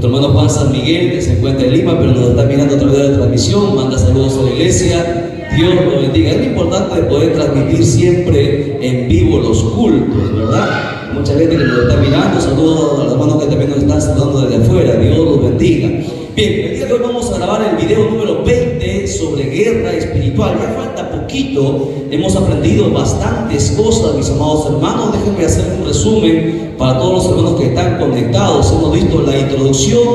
Nuestro hermano Juan San Miguel, que se encuentra en Lima, pero nos está mirando a través de la transmisión, manda saludos a la iglesia. Dios lo bendiga. Es lo importante de poder transmitir siempre en vivo los cultos, ¿verdad? Mucha gente que nos está mirando, saludos a los hermanos que también nos están saludando desde afuera. Dios los bendiga. Bien, el día de hoy vamos a grabar el video número 20 sobre guerra espiritual. Ya falta poquito, hemos aprendido bastantes cosas, mis amados hermanos. Déjenme hacer un resumen para todos los hermanos que están conectados. Hemos visto la introducción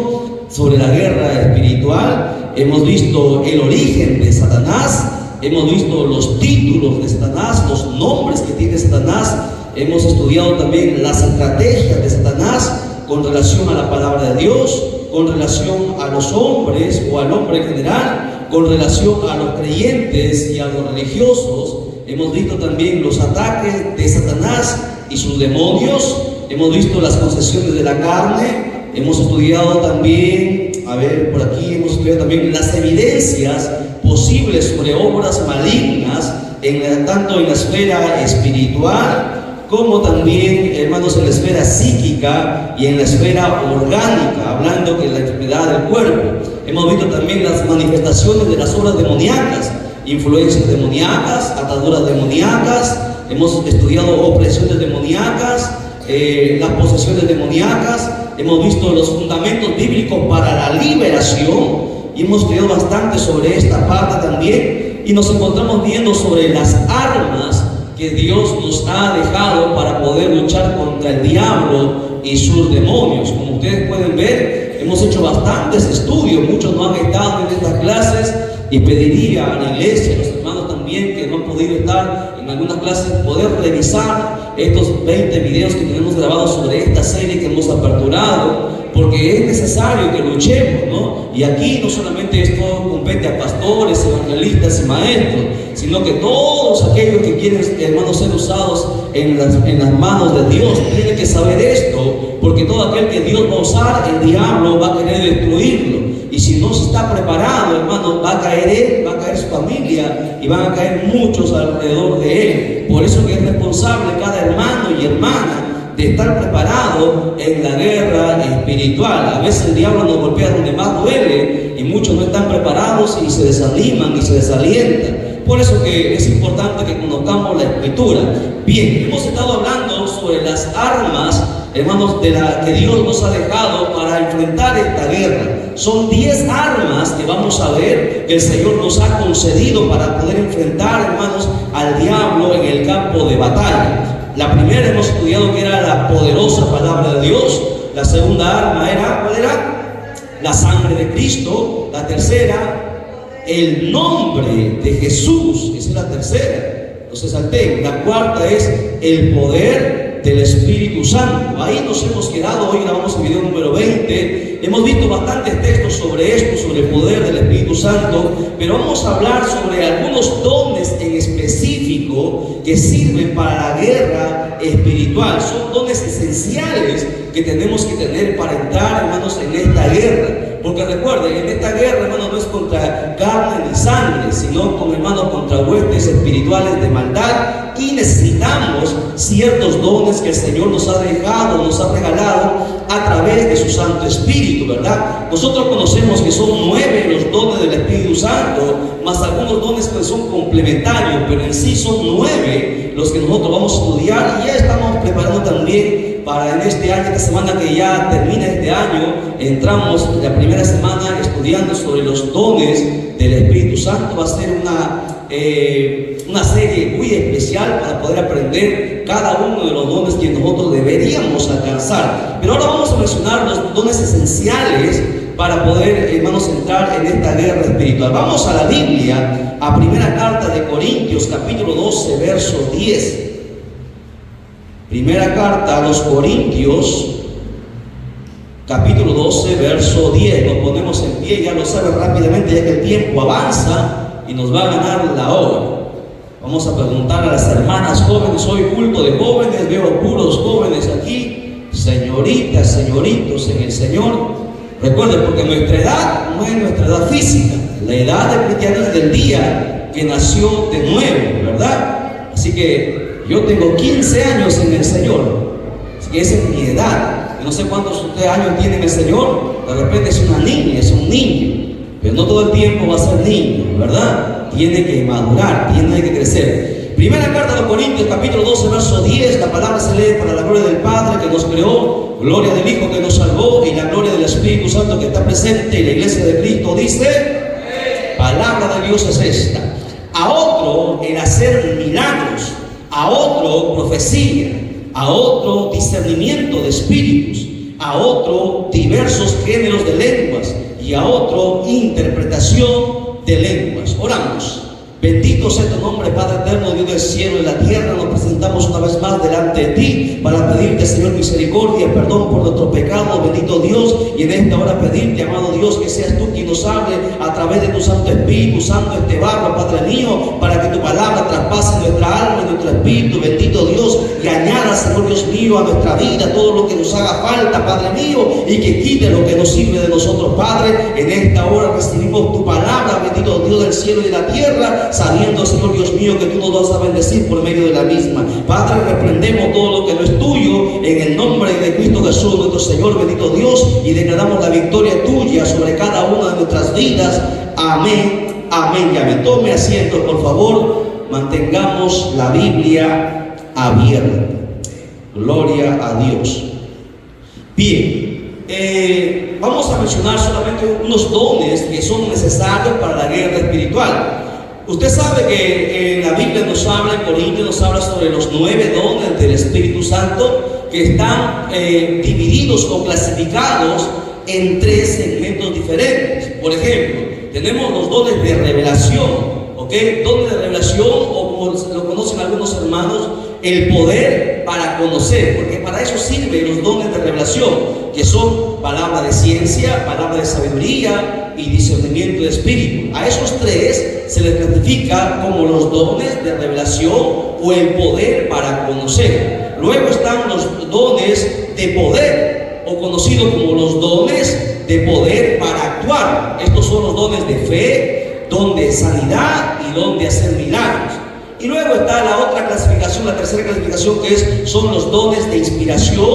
sobre la guerra espiritual, hemos visto el origen de Satanás, hemos visto los títulos de Satanás, los nombres que tiene Satanás, hemos estudiado también las estrategias de Satanás con relación a la palabra de Dios, con relación a los hombres o al hombre en general, con relación a los creyentes y a los religiosos. Hemos visto también los ataques de Satanás y sus demonios, hemos visto las concesiones de la carne, hemos estudiado también, por aquí hemos estudiado también las evidencias posibles sobre obras malignas, tanto en la esfera espiritual, como también, hermanos, en la esfera psíquica y en la esfera orgánica, hablando de la enfermedad del cuerpo. Hemos visto también las manifestaciones de las obras demoníacas, influencias demoníacas, ataduras demoníacas. Hemos estudiado opresiones demoníacas, las posesiones demoníacas. Hemos visto los fundamentos bíblicos para la liberación y hemos estudiado bastante sobre esta parte también. Y nos encontramos viendo sobre las armas que Dios nos ha dejado para poder luchar contra el diablo y sus demonios. Como ustedes pueden ver, hemos hecho bastantes estudios, muchos no han estado en estas clases, y pediría a la iglesia, a los hermanos también que no han podido estar en algunas clases, poder revisar estos 20 videos que tenemos grabados sobre esta serie que hemos aperturado, porque es necesario que luchemos, ¿no? Y aquí no solamente esto compete a pastores, evangelistas y maestros, sino que todos aquellos que quieren, hermanos, ser usados en las manos de Dios, tienen que saber esto, porque todo aquel que Dios va a usar, el diablo va a querer destruirlo. Y si no se está preparado, hermano, va a caer él, va a caer su familia y van a caer muchos alrededor de él. Por eso que es responsable cada hermano y hermana de estar preparado en la guerra espiritual. A veces el diablo nos golpea donde más duele y muchos no están preparados y se desaniman y se desalientan. Por eso que es importante que conozcamos la escritura. Bien, hemos estado hablando sobre las armas, hermanos, de la que Dios nos ha dejado para enfrentar esta guerra. Son 10 armas que vamos a ver que el Señor nos ha concedido para poder enfrentar, hermanos, al diablo en el campo de batalla. La primera hemos estudiado que era la poderosa palabra de Dios. La segunda arma era, ¿cuál era? La sangre de Cristo. La tercera, el nombre de Jesús. Esa es la tercera. No se salten. La cuarta es el poder del Espíritu Santo. Ahí nos hemos quedado. Hoy grabamos el video número 20. Hemos visto bastantes textos sobre esto, sobre el poder del Espíritu Santo, pero vamos a hablar sobre algunos dones en específico que sirven para la guerra espiritual. Son dones esenciales que tenemos que tener para entrar, hermanos, en esta guerra. Porque recuerden, en esta guerra, hermanos, no es contra carne ni sangre, sino contra huestes espirituales de maldad, y necesitamos ciertos dones que el Señor nos ha dejado, nos ha regalado a través de su Santo Espíritu, ¿verdad? Nosotros conocemos que son 9 los dones del Espíritu Santo, más algunos dones que son complementarios, pero en sí son 9 los que nosotros vamos a estudiar, y ya estamos preparando también para en este año, esta semana que ya termina este año, entramos la primera semana estudiando sobre los dones del Espíritu Santo. Va a ser una serie muy especial para poder aprender cada uno de los dones que nosotros deberíamos alcanzar. Pero ahora vamos a mencionar los dones esenciales para poder, hermanos, entrar en esta guerra espiritual. Vamos a la Biblia, a primera carta de Corintios, capítulo 12, verso 10. Primera carta a los Corintios, capítulo 12, verso 10. Nos ponemos en pie, ya lo saben rápidamente, ya que el tiempo avanza y nos va a ganar la hora. Vamos a preguntar a las hermanas jóvenes. Hoy culto de jóvenes, veo puros jóvenes aquí, señoritas, señoritos en el Señor. Recuerden, porque nuestra edad no es nuestra edad física, la edad del cristiano es del día que nació de nuevo, ¿verdad? Así que yo tengo 15 años en el Señor, así que esa es mi edad. no sé cuántos años tiene el Señor, de repente es una niña, es un niño, pero no todo el tiempo va a ser niño, ¿verdad? Tiene que madurar, tiene que crecer. Primera carta a los Corintios, capítulo 12, verso 10, la palabra se lee: para la gloria del Padre que nos creó, gloria del Hijo que nos salvó y la gloria del Espíritu Santo que está presente en la iglesia de Cristo. Dice, palabra de Dios es esta. A otro el hacer milagros, a otro profecía, a otro discernimiento de espíritus, a otro diversos géneros de lenguas y a otro interpretación de lenguas. Oramos. Bendito sea tu nombre, Padre eterno, Dios del cielo y la tierra. Nos presentamos una vez más delante de ti para pedirte, Señor, misericordia, perdón por nuestros pecados, bendito Dios. Y en esta hora pedirte, amado Dios, que seas tú quien nos hable a través de tu Santo Espíritu Santo, este barro, Padre mío, para que tu palabra traspase nuestra alma y nuestro espíritu, bendito Dios, y añada, Señor Dios mío, a nuestra vida todo lo que nos haga falta, Padre mío, y que quite lo que nos sirve de nosotros, Padre. En esta hora recibimos tu palabra, bendito Dios del cielo y de la tierra, sabiendo, Señor Dios mío, que tú nos vas a bendecir por medio de la misma. Padre, reprendemos todo lo que no es tuyo en el nombre de Cristo Jesús, nuestro Señor, bendito Dios, y declaramos la victoria tuya sobre cada una de nuestras vidas. Amén, amén y amén. Tome asiento, por favor. Mantengamos la Biblia abierta. Gloria a Dios. Bien, vamos a mencionar solamente unos dones que son necesarios para la guerra espiritual. Usted sabe que la Biblia nos habla, en Corintios nos habla sobre los 9 dones del Espíritu Santo que están divididos o clasificados en 3 segmentos diferentes. Por ejemplo, tenemos los dones de revelación, ¿ok? Dones de revelación, o como lo conocen algunos hermanos, el poder para conocer, porque para eso sirven los dones de revelación, que son palabra de ciencia, palabra de sabiduría y discernimiento de espíritu. A esos 3 se les clasifica como los dones de revelación o el poder para conocer. Luego están los dones de poder, o conocidos como los dones de poder para actuar. Estos son los dones de fe, don de sanidad y don de hacer milagros. Y luego está la otra clasificación, la tercera clasificación, que son los dones de inspiración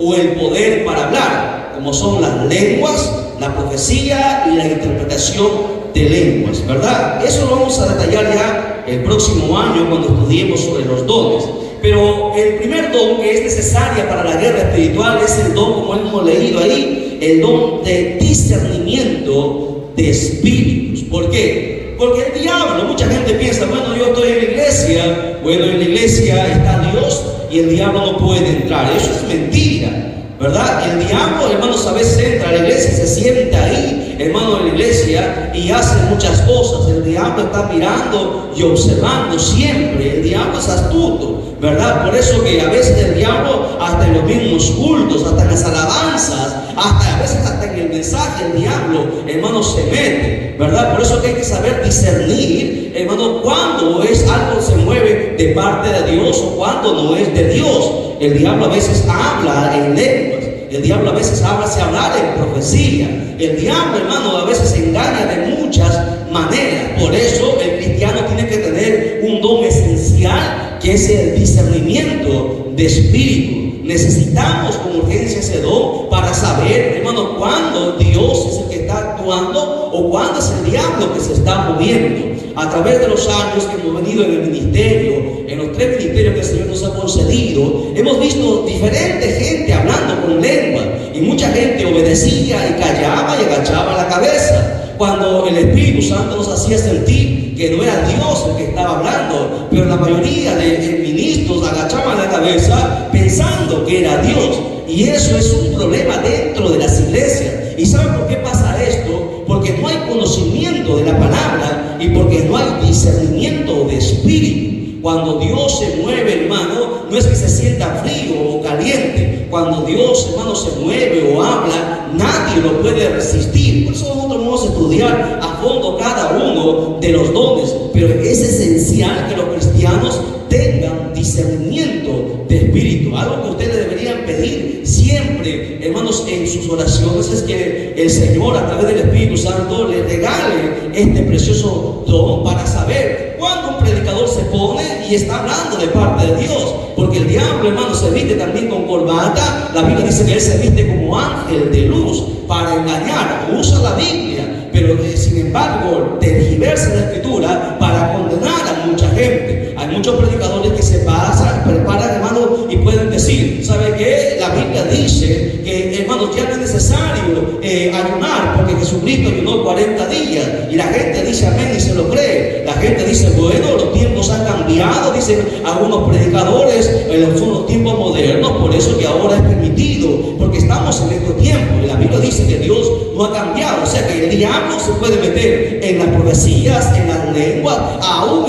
o el poder para hablar, como son las lenguas, la profecía y la interpretación de lenguas, ¿verdad? Eso lo vamos a detallar ya el próximo año cuando estudiemos sobre los dones. Pero el primer don que es necesario para la guerra espiritual es el don, como hemos leído ahí, el don de discernimiento de espíritus. ¿Por qué? Porque el diablo, mucha gente piensa, bueno, yo estoy en la iglesia, bueno, en la iglesia está Dios y el diablo no puede entrar. Eso es mentira, ¿verdad? El diablo, hermanos, a veces entra a la iglesia, se sienta ahí, hermano, en la iglesia, y hace muchas cosas. El diablo está mirando y observando siempre. El diablo es astuto, ¿verdad? Por eso que a veces el diablo, hasta en los mismos cultos, hasta en las alabanzas, hasta a veces hasta en el mensaje, el diablo, hermano, se mete, ¿verdad? Por eso que hay que saber discernir, hermano, cuándo es algo se mueve de parte de Dios o cuándo no es de Dios. El diablo a veces habla en lenguas, el diablo a veces hace hablar en profecía, el diablo, hermano, a veces engaña de muchas maneras. Por eso el cristiano tiene que tener un don esencial, que es el discernimiento de espíritu. Necesitamos con urgencia ese don para saber, hermano, cuándo Dios es el que está actuando o cuándo es el diablo que se está moviendo. A través de los años que hemos venido en el ministerio, en los 3 ministerios que el Señor nos ha concedido, hemos visto diferente gente hablando con lengua, y mucha gente obedecía y callaba y agachaba la cabeza, cuando el Espíritu Santo nos hacía sentir que no era Dios el que estaba hablando. Pero la mayoría de ministros agachaban la cabeza pensando que era Dios, y eso es un problema dentro de las iglesias. ¿Y saben por qué pasa esto? Porque no hay conocimiento de la palabra y porque no hay discernimiento de espíritu. Cuando Dios se mueve, hermano, no es que se sienta frío o caliente. Cuando Dios, hermano, se mueve o habla, nadie lo puede resistir. Por eso nosotros vamos a estudiar a fondo cada uno de los dones. Pero es esencial que los cristianos tengan discernimiento de espíritu. Algo que ustedes deberían pedir siempre, hermanos, en sus oraciones, es que el Señor, a través del Espíritu Santo, les regale este precioso don para saber cuándo un predicador se pone y está hablando de parte de Dios. Porque el diablo, hermano, se viste también con corbata. La Biblia dice que él se viste como ángel de luz para engañar. Usa la Biblia, pero sin embargo tergiversa la escritura para condenar a mucha gente. Hay muchos predicadores que se preparan, hermano, y pueden decir, ¿sabe qué? La Biblia dice que, hermano, ya no es necesario ayunar, porque Jesucristo ayunó 40 días. Y la gente dice amén y se lo cree. La gente dice, bueno, los tiempos han cambiado, dicen algunos predicadores, son los tiempos modernos, por eso que ahora es permitido, porque estamos en estos tiempos. Y la Biblia dice que Dios no ha cambiado. O sea que el diablo se puede meter en las profecías, en las lenguas, aún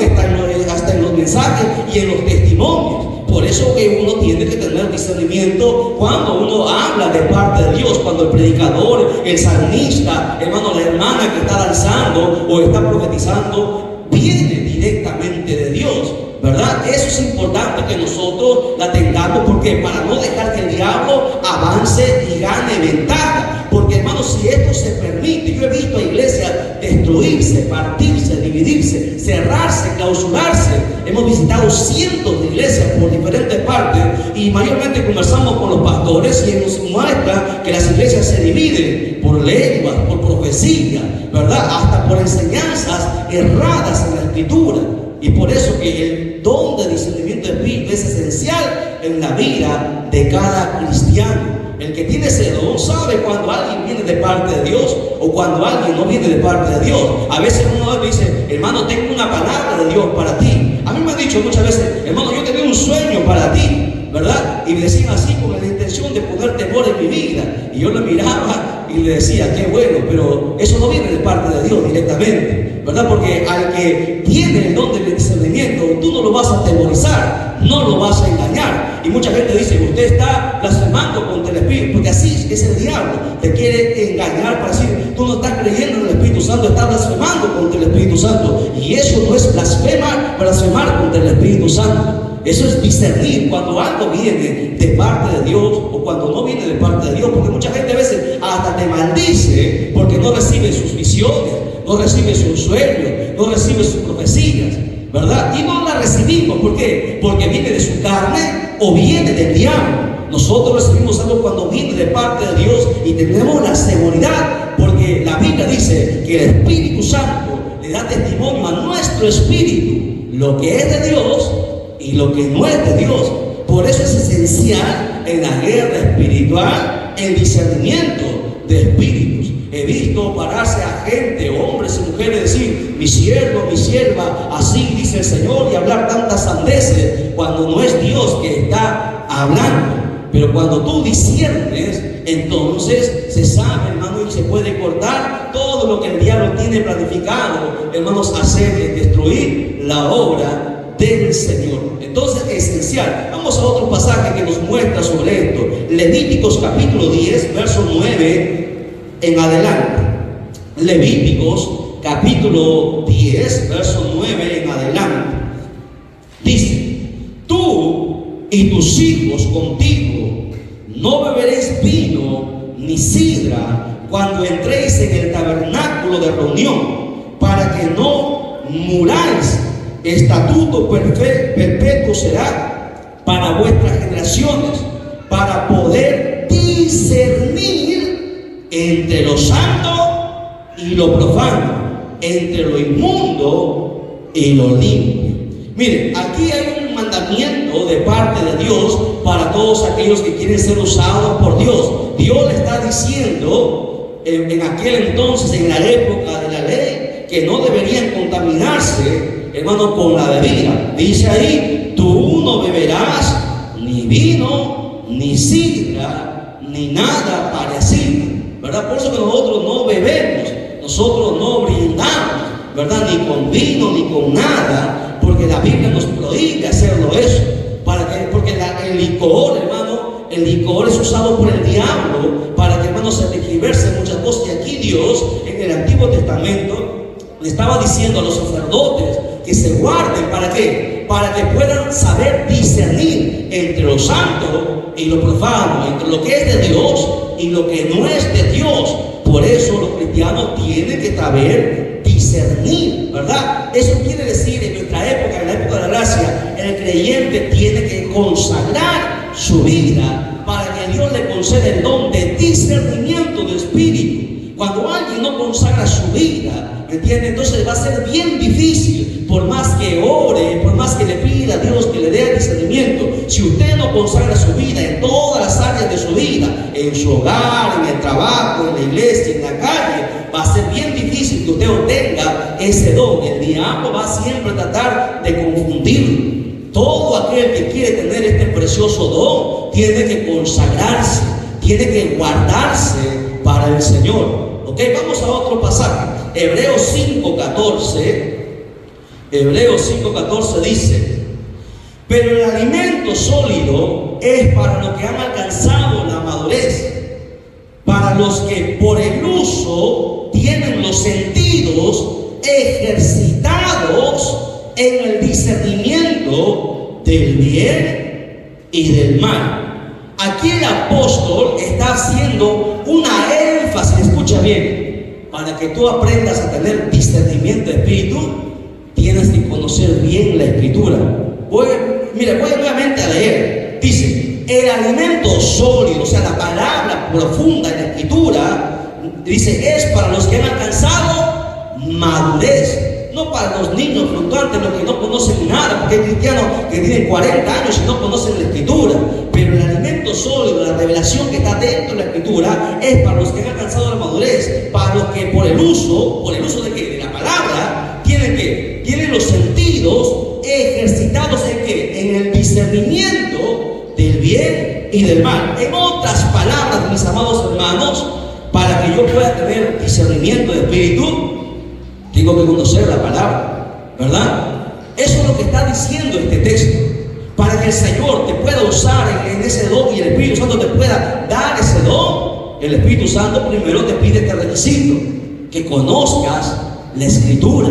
hasta en los mensajes y en los testimonios. Por eso que uno tiene que tener discernimiento cuando uno habla de parte de Dios, cuando el predicador, el salmista, hermano, la hermana que está danzando o está profetizando, viene directamente de Dios, ¿verdad? Eso es importante que nosotros la tengamos, porque para no dejar que el diablo avance y gane ventaja. Porque, hermanos, si esto se permite, yo he visto a iglesias destruirse, partirse, dividirse, cerrarse, clausurarse. Hemos visitado cientos de iglesias por diferentes partes y mayormente conversamos con los pastores y nos muestra que las iglesias se dividen por lenguas, por profecía, ¿verdad? Hasta por enseñanzas erradas en la escritura. Y por eso que el don de discernimiento de espíritu es esencial en la vida de cada cristiano. El que tiene ese don sabe cuando alguien viene de parte de Dios o cuando alguien no viene de parte de Dios. A veces uno dice, hermano, tengo una palabra de Dios para ti. A mí me han dicho muchas veces, hermano, yo tengo un sueño para ti, ¿verdad? Y me decían así con la intención de poner temor en mi vida. Y yo lo miraba y le decía, qué bueno, pero eso no viene de parte de Dios directamente, ¿verdad? Porque al que tiene el don del discernimiento, tú no lo vas a atemorizar, no lo vas a engañar. Y mucha gente dice, usted está blasfemando contra el Espíritu, porque así es el diablo, te quiere engañar para decir, tú no estás creyendo en el Espíritu Santo, estás blasfemando contra el Espíritu Santo. Y eso no es blasfemar contra el Espíritu Santo. Eso es discernir cuando algo viene de parte de Dios o cuando no viene de parte de Dios. Porque mucha gente a veces hasta te maldice porque no recibe sus visiones, no recibe sus sueños, no recibe sus profecías, ¿verdad? Y no la recibimos, ¿por qué? Porque viene de su carne o viene del diablo. Nosotros recibimos algo cuando viene de parte de Dios y tenemos la seguridad, porque la Biblia dice que el Espíritu Santo le da testimonio a nuestro espíritu lo que es de Dios y lo que no es de Dios. Por eso es esencial en la guerra espiritual el discernimiento de espíritus. He visto pararse a gente, hombres y mujeres, decir, mi siervo, mi sierva, así dice el Señor, y hablar tantas sandeces cuando no es Dios que está hablando. Pero cuando tú disciernes, entonces se sabe, hermano, y se puede cortar todo lo que el diablo tiene planificado, hermanos, hacer es destruir la obra del Señor. Entonces es esencial. Vamos a otro pasaje que nos muestra sobre esto. Levíticos capítulo 10, verso 9 en adelante. Levíticos capítulo 10, verso 9 en adelante. Dice, tú y tus hijos contigo no beberéis vino ni sidra cuando entréis en el tabernáculo de reunión, para que no muráis. Estatuto perpetuo será para vuestras generaciones, para poder discernir entre lo santo y lo profano, entre lo inmundo y lo limpio. Miren, aquí hay un mandamiento de parte de Dios para todos aquellos que quieren ser usados por Dios. Dios le está diciendo en aquel entonces, en la época de la ley, que no deberían contaminarse, hermano, con la bebida. Dice ahí, tú no beberás ni vino, ni sidra, ni nada parecido, ¿verdad? Por eso que nosotros no bebemos, nosotros no brindamos, ¿verdad? Ni con vino, ni con nada, porque la Biblia nos prohíbe hacerlo eso. Porque el licor, hermano, el licor es usado por el diablo para que, hermano, se tergiverse muchas cosas. Y aquí Dios, en el Antiguo Testamento, le estaba diciendo a los sacerdotes que se guarden. ¿Para qué? Para que puedan saber discernir entre lo santo y lo profano, entre lo que es de Dios y lo que no es de Dios. Por eso los cristianos tienen que saber discernir, ¿verdad? Eso quiere decir en nuestra época, en la época creyente tiene que consagrar su vida para que Dios le conceda el don de discernimiento de espíritu. Cuando alguien no consagra su vida, ¿me entiende? Entonces va a ser bien difícil, por más que ore, por más que le pida a Dios que le dé discernimiento. Si usted no consagra su vida en todas las áreas de su vida, en su hogar, en el trabajo, en la iglesia, en la calle, va a ser bien difícil que usted obtenga ese don. El diablo va siempre a tratar de confundirlo. Todo aquel que quiere tener este precioso don tiene que consagrarse, tiene que guardarse para el Señor. Ok, vamos a otro pasaje. Hebreos 5:14. Hebreos 5:14 dice: pero el alimento sólido es para los que han alcanzado la madurez, para los que por el uso tienen los sentidos ejercitados en el discernimiento del bien y del mal. Aquí el apóstol está haciendo una énfasis, escucha bien, para que tú aprendas a tener discernimiento de espíritu, tienes que conocer bien la escritura. Voy nuevamente a leer. Dice, el alimento sólido, o sea, la palabra profunda en la escritura, dice, es para los que han alcanzado madurez. No para los niños fluctuantes, los que no conocen nada, porque hay cristianos que tienen 40 años y no conocen la escritura. Pero el alimento sólido, la revelación que está dentro de la escritura, es para los que han alcanzado la madurez, para los que por el uso de ¿qué? De la palabra, tienen los sentidos ejercitados en ¿qué? En el discernimiento del bien y del mal. En otras palabras, mis amados hermanos, para que yo pueda tener discernimiento de espíritu, tengo que conocer la palabra, ¿verdad? Eso es lo que está diciendo este texto. Para que el Señor te pueda usar en ese don y el Espíritu Santo te pueda dar ese don, el Espíritu Santo primero te pide este requisito: que conozcas la escritura,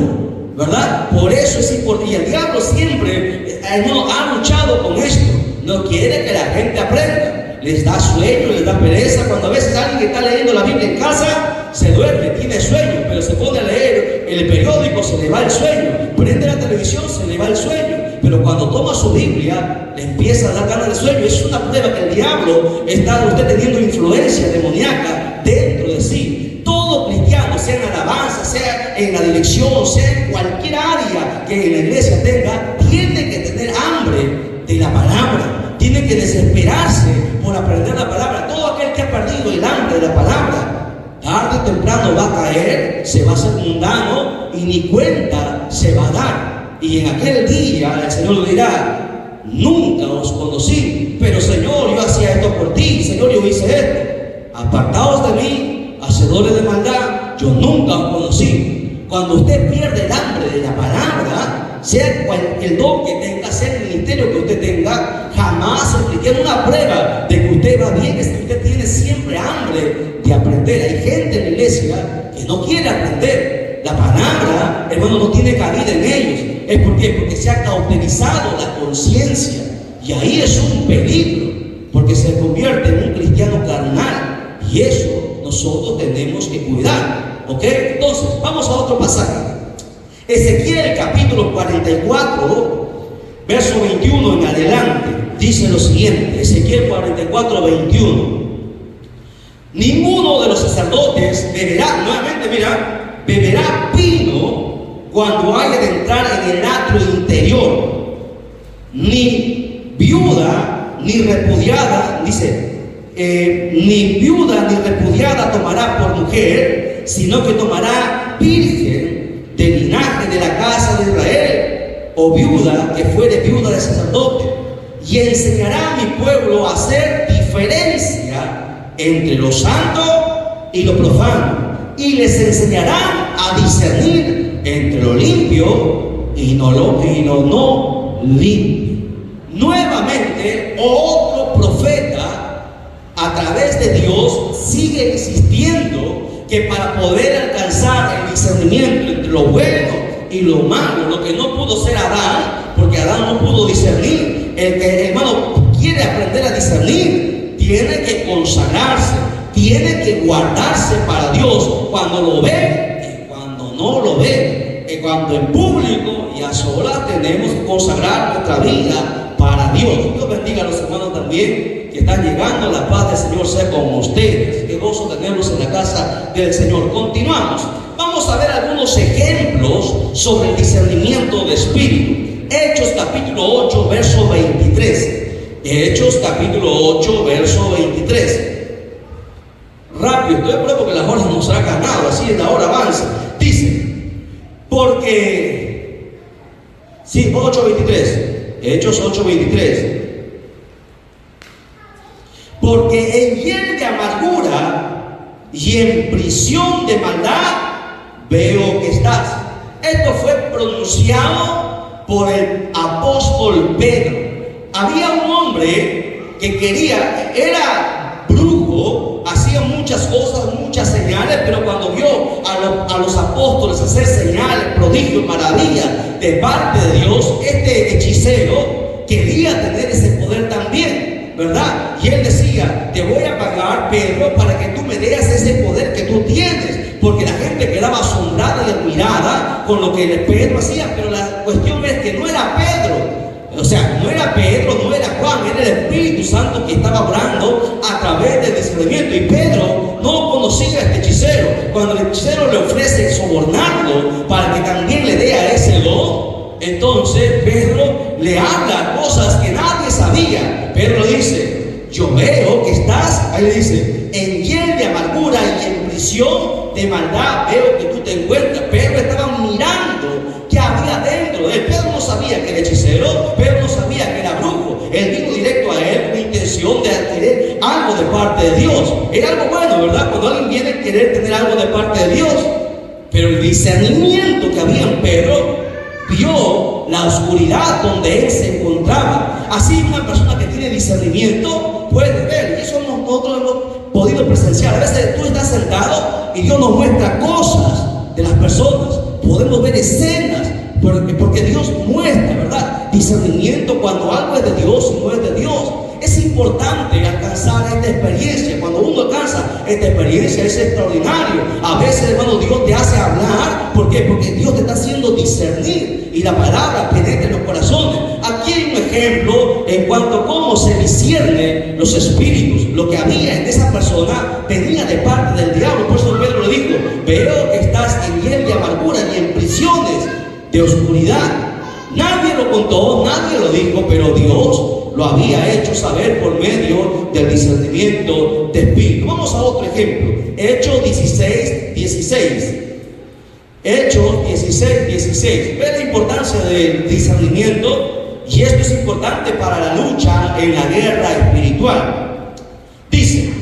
¿verdad? Por eso es importante. Y el diablo siempre ha luchado con esto. No quiere que la gente aprenda. Les da sueño, les da pereza. Cuando a veces alguien que está leyendo la Biblia en casa se duerme, tiene sueño, pero se pone a leer el periódico, se le va el sueño. Prende la televisión, se le va el sueño. Pero cuando toma su Biblia, le empieza a dar ganas de sueño. Es una prueba que el diablo está usted teniendo influencia demoníaca dentro de sí. Todo cristiano, sea en alabanza, sea en la dirección, sea en cualquier área que en la iglesia tenga, tiene que tener hambre de la palabra, tiene que desesperarse por aprender la palabra. Todo aquel que ha perdido el hambre de la palabra, tarde o temprano va a caer, se va a hacer mundano y ni cuenta se va a dar. Y en aquel día el Señor le dirá: nunca os conocí, pero Señor, yo hacía esto por ti, Señor, yo hice esto. Apartaos de mí, hacedores de maldad, yo nunca os conocí. Cuando usted pierde el hambre de la palabra, sea el don que tenga, sea el ministerio que usted tenga, jamás se requiere una prueba de que usted va bien, es que usted tiene siempre hambre de aprender. Hay gente en la iglesia que no quiere aprender. La palabra, hermano, no tiene cabida en ellos. ¿Es por qué? Porque se ha cauterizado la conciencia. Y ahí es un peligro, porque se convierte en un cristiano carnal. Y eso nosotros tenemos que cuidar. ¿Ok? Entonces, vamos a otro pasaje. Ezequiel capítulo 44, verso 21 en adelante, dice lo siguiente. Ezequiel 44, 21. Ninguno de los sacerdotes beberá, nuevamente mira, beberá vino cuando haya de entrar en el atrio interior, ni viuda ni repudiada, dice, ni viuda ni repudiada tomará por mujer, sino que tomará virgen del linaje de la casa de Israel, o viuda que fuere viuda de sacerdote, y enseñará a mi pueblo a hacer diferencia entre lo santo y lo profano, y les enseñarán a discernir entre lo limpio y no limpio. Nuevamente, otro profeta a través de Dios sigue insistiendo que para poder alcanzar el discernimiento entre lo bueno y lo malo, lo que no pudo ser Adán, porque Adán no pudo discernir, el que, hermano, quiere aprender a discernir, tiene que consagrarse, tiene que guardarse para Dios cuando lo ve y cuando no lo ve. Cuando en público y a solas tenemos que consagrar nuestra vida para Dios. Dios bendiga a los hermanos también que están llegando. La paz del Señor sea con ustedes. Qué gozo tenerlos en la casa del Señor. Continuamos. Vamos a ver algunos ejemplos sobre el discernimiento de espíritu. Hechos capítulo 8, verso 23. Hechos capítulo 8, verso 23. Rápido, estoy apurado porque las horas nos han ganado, así es, la hora avanza. Dice, porque, sí, 8:23, Hechos 8:23. Porque en hiel de amargura y en prisión de maldad veo que estás. Esto fue pronunciado por el apóstol Pedro. Había un hombre que era brujo, hacía muchas cosas, muchas señales, pero cuando vio a los apóstoles hacer señales, prodigios, maravillas de parte de Dios, este hechicero quería tener ese poder también, ¿verdad? Y él decía, te voy a pagar, Pedro, para que tú me des ese poder que tú tienes, porque la gente quedaba asombrada y admirada con lo que Pedro hacía, pero la cuestión es que no era Pedro. O sea, no era Pedro, no era Juan, era el Espíritu Santo que estaba obrando a través del discernimiento. Y Pedro no conocía a este hechicero. Cuando el hechicero le ofrece sobornarlo para que también le dé a ese don, entonces Pedro le habla cosas que nadie sabía. Pedro le dice, yo veo que estás, ahí le dice, en hiel de amargura y en prisión de maldad veo que tú te encuentras. Pedro estaba mirando qué había dentro de él. Pedro no sabía que era hechicero, Pedro no sabía que era brujo. Él vino directo a él con intención de adquirir algo de parte de Dios. Era algo bueno, ¿verdad? Cuando alguien viene a querer tener algo de parte de Dios. Pero el discernimiento que había en Pedro vio la oscuridad donde él se encontraba. Así una persona que tiene discernimiento puede ver, y eso nosotros hemos podido presenciar. A veces tú estás sentado y Dios nos muestra cosas de las personas. Podemos ver escenas, porque Dios muestra, ¿verdad? Discernimiento cuando algo es de Dios y no es de Dios. Es importante alcanzar esta experiencia. Cuando uno alcanza esta experiencia es extraordinario. A veces, hermano, Dios te hace hablar. ¿Por qué? Porque Dios te está haciendo discernir y la palabra penetra en los corazones. Aquí hay un ejemplo en cuanto a cómo se disciernen los espíritus. Lo que había en esa persona venía de parte del diablo. Por eso Pedro le dijo, veo que estás en hiel de amargura y en prisiones de oscuridad. Nadie lo contó, nadie lo dijo, pero Dios lo había hecho saber por medio del discernimiento de espíritu. Vamos a otro ejemplo. Hechos 16:16. Hechos 16:16. Ve la importancia del discernimiento, y esto es importante para la lucha en la guerra espiritual. Dice,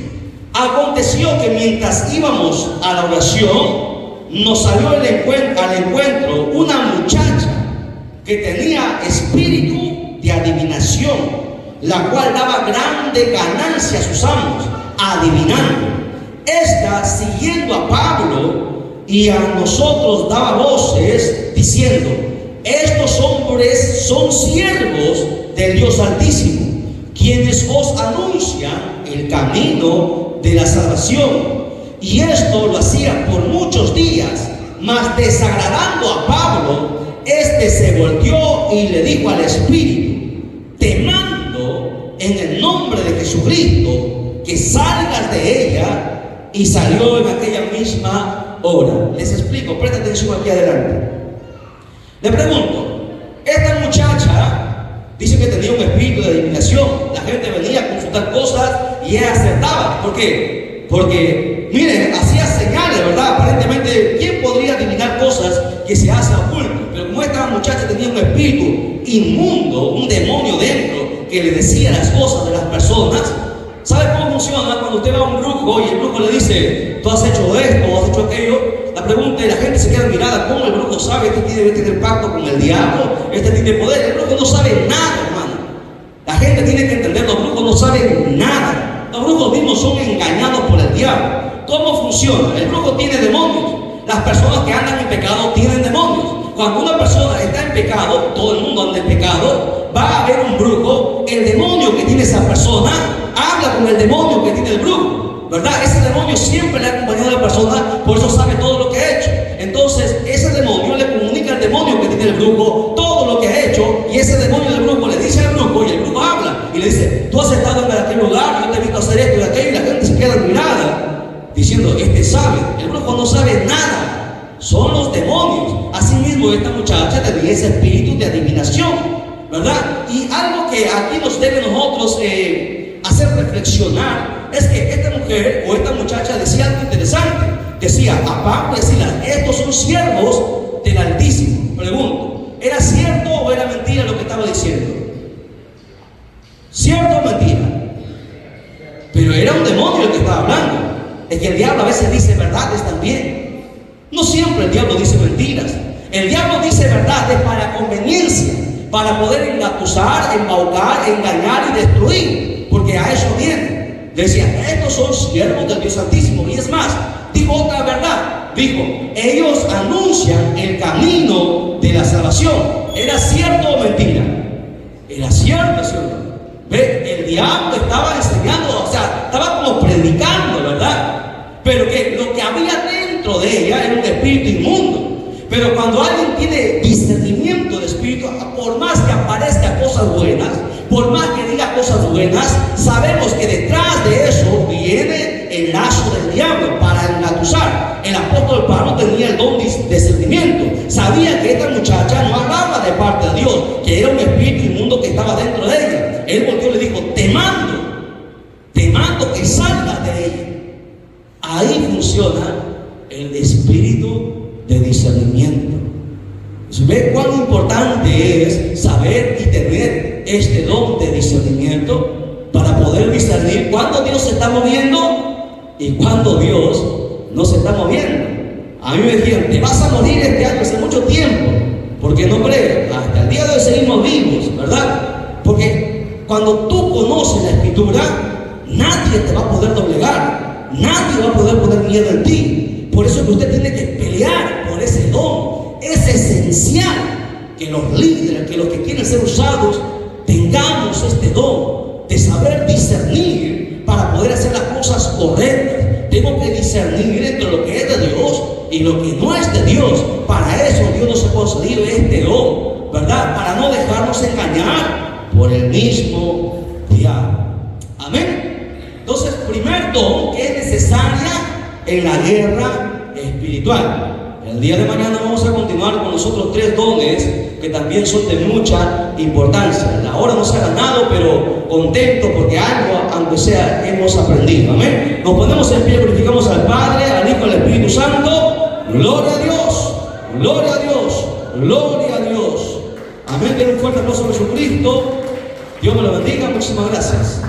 aconteció que mientras íbamos a la oración, nos salió al encuentro una muchacha que tenía espíritu de adivinación, la cual daba grande ganancia a sus amos, adivinando. Esta, siguiendo a Pablo y a nosotros, daba voces diciendo, estos hombres son siervos del Dios Altísimo, quienes os anuncian el camino de la salvación. Y esto lo hacía por muchos días, mas desagradando a Pablo, este se volvió y le dijo al espíritu, te mando en el nombre de Jesucristo que salgas de ella. Y salió en aquella misma hora. Les explico, presta atención aquí adelante. Le pregunto, esta muchacha dice que tenía un espíritu de adivinación. La gente venía a consultar cosas y ella acertaba. ¿Por qué? Porque, miren, hacía señales, ¿verdad? Aparentemente, ¿quién podría adivinar cosas que se hacen ocultas? Pero como esta muchacha tenía un espíritu inmundo, un demonio dentro, que le decía las cosas de las personas. ¿Sabe cómo funciona? Cuando usted va a un brujo y el brujo le dice, tú has hecho esto, has hecho aquello, la pregunta y la gente se queda mirada, ¿cómo el brujo sabe que debe tener pacto con el diablo? Este tiene poder. El brujo no sabe nada, hermano. La gente tiene que entender, los brujos no saben nada. Los brujos mismos son engañados por el diablo. ¿Cómo funciona? El brujo tiene demonios. Las personas que andan en pecado tienen demonios. Cuando una persona está en pecado, todo el mundo anda en pecado, va a haber un brujo, el demonio que tiene esa persona habla con el demonio que tiene el brujo, ¿verdad? Ese demonio siempre le ha acompañado a la persona, por eso sabe todo lo que ha hecho. Entonces ese demonio le comunica al demonio que tiene el brujo todo lo que ha hecho, y ese demonio del brujo le dice al brujo, y sabe nada, son los demonios. Asimismo, esta muchacha tenía ese espíritu de adivinación, ¿verdad? Y algo que aquí nos debe nosotros hacer reflexionar es que esta mujer o esta muchacha decía algo interesante. Decía, aparte de decir, estos son siervos del Altísimo. Pregunto, ¿era cierto o era mentira lo que estaba diciendo? ¿Cierto o mentira? Pero era un demonio el que estaba hablando. Es que el diablo a veces dice verdades también. No siempre el diablo dice mentiras. El diablo dice verdades para conveniencia, para poder engatusar, embaucar, engañar y destruir, porque a eso viene. Decía, estos son siervos del Dios Altísimo. Y es más, dijo otra verdad. Dijo, ellos anuncian el camino de la salvación. ¿Era cierto o mentira? Era cierto, ¿cierto? ¿Ve? El diablo estaba enseñando, o sea, estaba como predicando, ¿verdad? Pero que lo que había dentro de ella era un espíritu inmundo. Pero cuando alguien tiene discernimiento de espíritu, por más que aparezca cosas buenas, por más que diga cosas buenas, sabemos que detrás de eso viene el lazo del diablo para engatusar. El apóstol Pablo tenía el don de discernimiento. Sabía que esta muchacha no hablaba de parte de Dios, que era un espíritu inmundo que estaba dentro de ella. Él volvió y le dijo, te mando que salgas de ella. Ahí funciona el espíritu de discernimiento. ¿Ve cuán importante es saber y tener este don de discernimiento para poder discernir cuándo Dios se está moviendo y cuándo Dios no se está moviendo? A mí me dijeron, te vas a morir este año hace mucho tiempo, porque no creo, hasta el día de hoy seguimos vivos, ¿verdad? Porque cuando tú conoces la Escritura, nadie te va a poder doblegar, nadie va a poder poner miedo en ti. Por eso es que usted tiene que pelear por ese don. Es esencial que los líderes, que los que quieren ser usados, tengamos este don de saber discernir para poder hacer las cosas correctas. Tengo que discernir entre lo que es de Dios y lo que no es de Dios. Para eso Dios nos ha concedido este don, ¿verdad? Para no dejarnos engañar por el mismo diablo. Amén. Entonces, primer don que es necesaria en la guerra espiritual. El día de mañana vamos a continuar con los otros 3 dones que también son de mucha importancia. La hora no se ha ganado, pero contento porque algo, aunque sea, hemos aprendido. Amén. Nos ponemos en pie, glorificamos al Padre, al Hijo y al Espíritu Santo. Gloria a Dios, gloria a Dios, gloria a Dios. Amén. Den un fuerte aplauso a Jesucristo. Dios me lo bendiga. Muchísimas gracias.